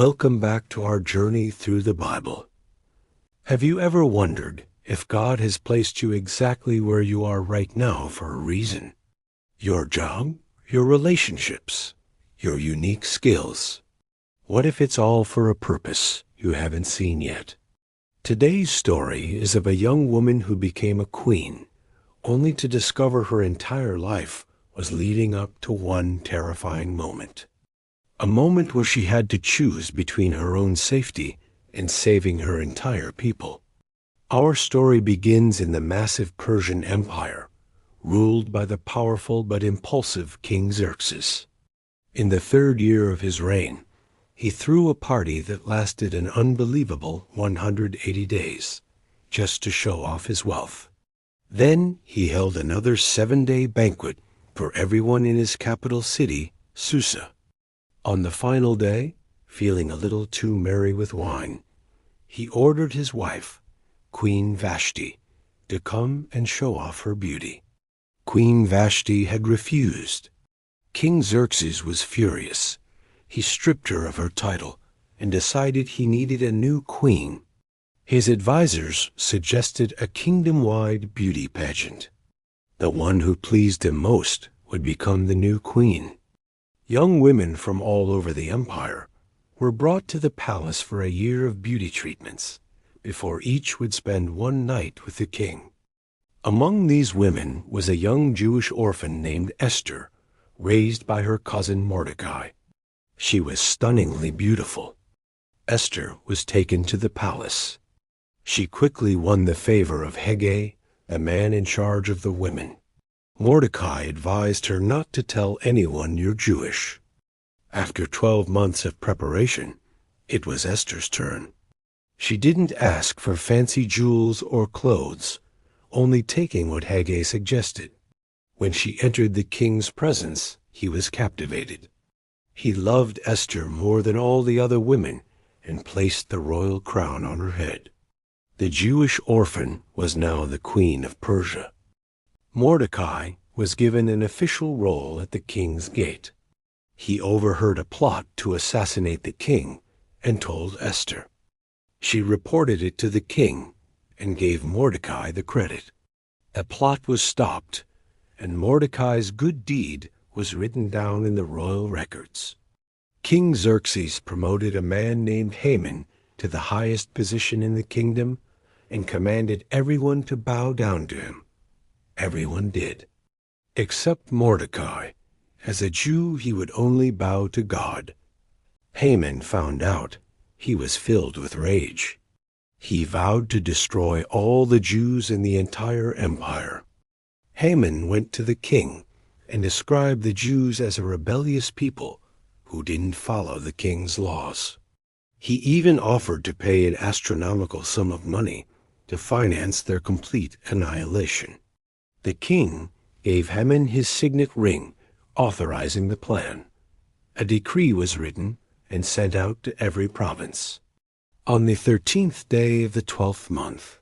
Welcome back to our journey through the Bible. Have you ever wondered if God has placed you exactly where you are right now for a reason? Your job, your relationships, your unique skills. What if it's all for a purpose you haven't seen yet? Today's story is of a young woman who became a queen, only to discover her entire life was leading up to one terrifying moment. A moment where she had to choose between her own safety and saving her entire people. Our story begins in the massive Persian Empire, ruled by the powerful but impulsive King Xerxes. In the 3rd year of his reign, he threw a party that lasted an unbelievable 180 days, just to show off his wealth. Then he held another 7-day banquet for everyone in his capital city, Susa. On the final day, feeling a little too merry with wine, he ordered his wife, Queen Vashti, to come and show off her beauty. Queen Vashti had refused. King Xerxes was furious. He stripped her of her title and decided he needed a new queen. His advisors suggested a kingdom-wide beauty pageant. The one who pleased him most would become the new queen. Young women from all over the empire were brought to the palace for a year of beauty treatments before each would spend one night with the king. Among these women was a young Jewish orphan named Esther, raised by her cousin Mordecai. She was stunningly beautiful. Esther was taken to the palace. She quickly won the favor of Hege, a man in charge of the women. Mordecai advised her not to tell anyone you're Jewish. After 12 months of preparation, it was Esther's turn. She didn't ask for fancy jewels or clothes, only taking what Hege suggested. When she entered the king's presence, he was captivated. He loved Esther more than all the other women and placed the royal crown on her head. The Jewish orphan was now the queen of Persia. Mordecai was given an official role at the king's gate. He overheard a plot to assassinate the king and told Esther. She reported it to the king and gave Mordecai the credit. The plot was stopped, and Mordecai's good deed was written down in the royal records. King Xerxes promoted a man named Haman to the highest position in the kingdom and commanded everyone to bow down to him. Everyone did, except Mordecai. As a Jew, he would only bow to God. Haman found out. He was filled with rage. He vowed to destroy all the Jews in the entire empire. Haman went to the king and described the Jews as a rebellious people who didn't follow the king's laws. He even offered to pay an astronomical sum of money to finance their complete annihilation. The king gave Haman his signet ring, authorizing the plan. A decree was written and sent out to every province. On the 13th day of the 12th month,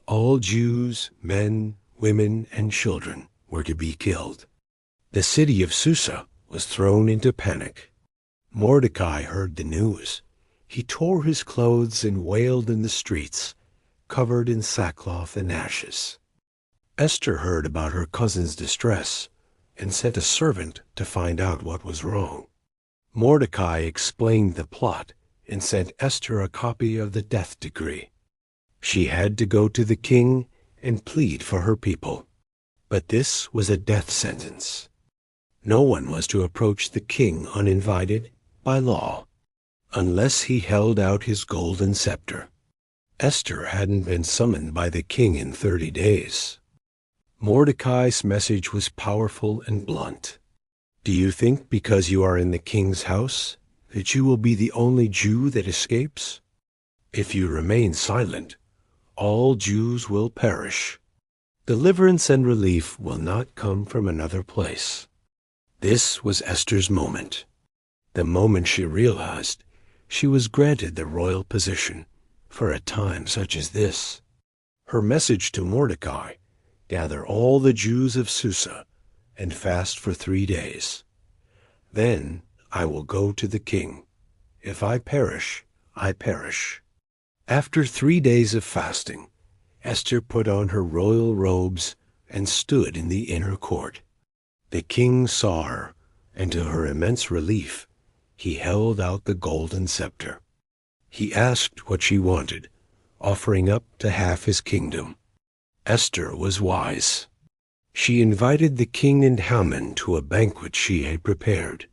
all Jews, men, women, and children were to be killed. The city of Susa was thrown into panic. Mordecai heard the news. He tore his clothes and wailed in the streets, covered in sackcloth and ashes. Esther heard about her cousin's distress and sent a servant to find out what was wrong. Mordecai explained the plot and sent Esther a copy of the death decree. She had to go to the king and plead for her people. But this was a death sentence. No one was to approach the king uninvited by law, unless he held out his golden scepter. Esther hadn't been summoned by the king in 30 days. Mordecai's message was powerful and blunt. Do you think because you are in the king's house that you will be the only Jew that escapes? If you remain silent, all Jews will perish. Deliverance and relief will not come from another place. This was Esther's moment. The moment she realized she was granted the royal position for a time such as this. Her message to Mordecai: gather all the Jews of Susa and fast for 3 days. Then I will go to the king. If I perish, I perish." After 3 days of fasting, Esther put on her royal robes and stood in the inner court. The king saw her, and to her immense relief, he held out the golden scepter. He asked what she wanted, offering up to half his kingdom. Esther was wise. She invited the king and Haman to a banquet she had prepared.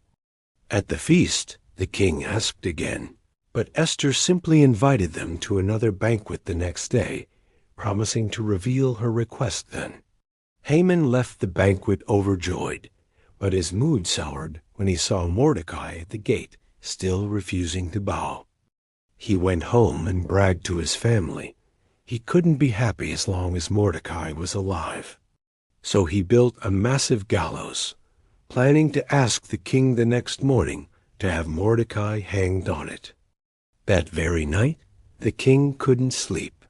At the feast, the king asked again, but Esther simply invited them to another banquet the next day, promising to reveal her request then. Haman left the banquet overjoyed, but his mood soured when he saw Mordecai at the gate, still refusing to bow. He went home and bragged to his family. He couldn't be happy as long as Mordecai was alive. So he built a massive gallows, planning to ask the king the next morning to have Mordecai hanged on it. That very night, the king couldn't sleep.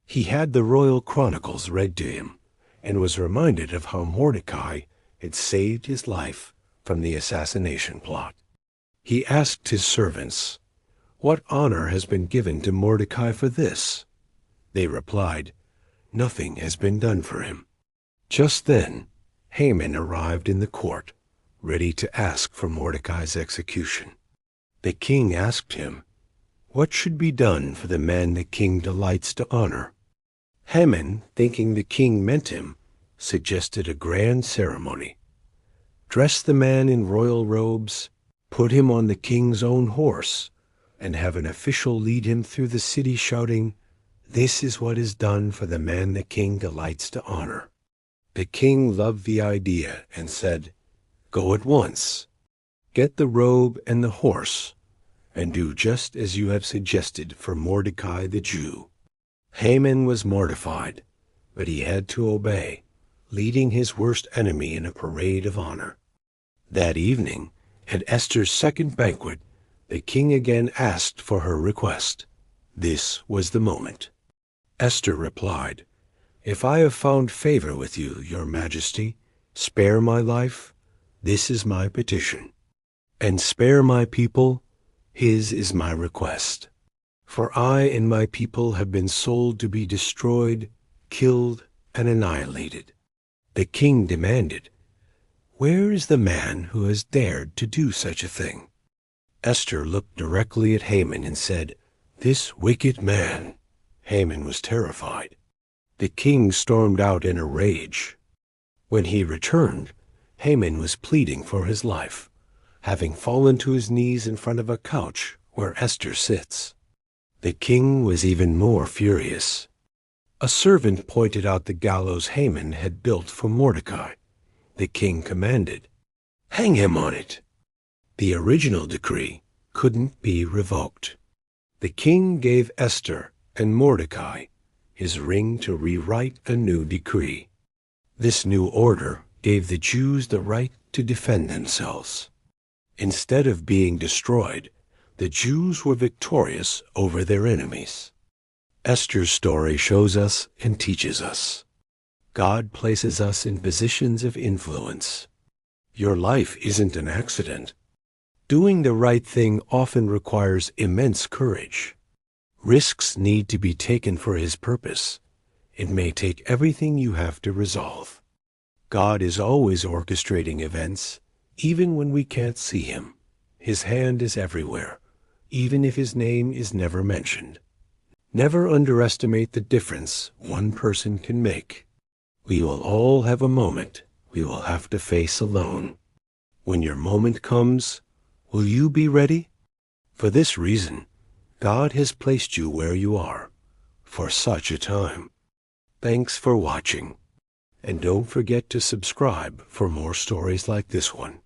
He had the royal chronicles read to him, and was reminded of how Mordecai had saved his life from the assassination plot. He asked his servants, "What honor has been given to Mordecai for this?" They replied, "Nothing has been done for him." Just then, Haman arrived in the court, ready to ask for Mordecai's execution. The king asked him, "What should be done for the man the king delights to honor?" Haman, thinking the king meant him, suggested a grand ceremony. Dress the man in royal robes, put him on the king's own horse, and have an official lead him through the city shouting, "This is what is done for the man the king delights to honor." The king loved the idea and said, "Go at once. Get the robe and the horse, and do just as you have suggested for Mordecai the Jew." Haman was mortified, but he had to obey, leading his worst enemy in a parade of honor. That evening, at Esther's second banquet, the king again asked for her request. This was the moment. Esther replied, "If I have found favor with you, your majesty, spare my life. This is my petition. And spare my people. His is my request. For I and my people have been sold to be destroyed, killed, and annihilated." The king demanded, "Where is the man who has dared to do such a thing?" Esther looked directly at Haman and said, "This wicked man." Haman was terrified. The king stormed out in a rage. When he returned, Haman was pleading for his life, having fallen to his knees in front of a couch where Esther sits. The king was even more furious. A servant pointed out the gallows Haman had built for Mordecai. The king commanded, "Hang him on it." The original decree couldn't be revoked. The king gave Esther and Mordecai his ring to rewrite a new decree. This new order gave the Jews the right to defend themselves. Instead of being destroyed, the Jews were victorious over their enemies. Esther's story shows us and teaches us. God places us in positions of influence. Your life isn't an accident. Doing the right thing often requires immense courage. Risks need to be taken for His purpose. It may take everything you have to resolve. God is always orchestrating events, even when we can't see Him. His hand is everywhere, even if His name is never mentioned. Never underestimate the difference one person can make. We will all have a moment we will have to face alone. When your moment comes, will you be ready? For this reason, God has placed you where you are, for such a time. Thanks for watching, and don't forget to subscribe for more stories like this one.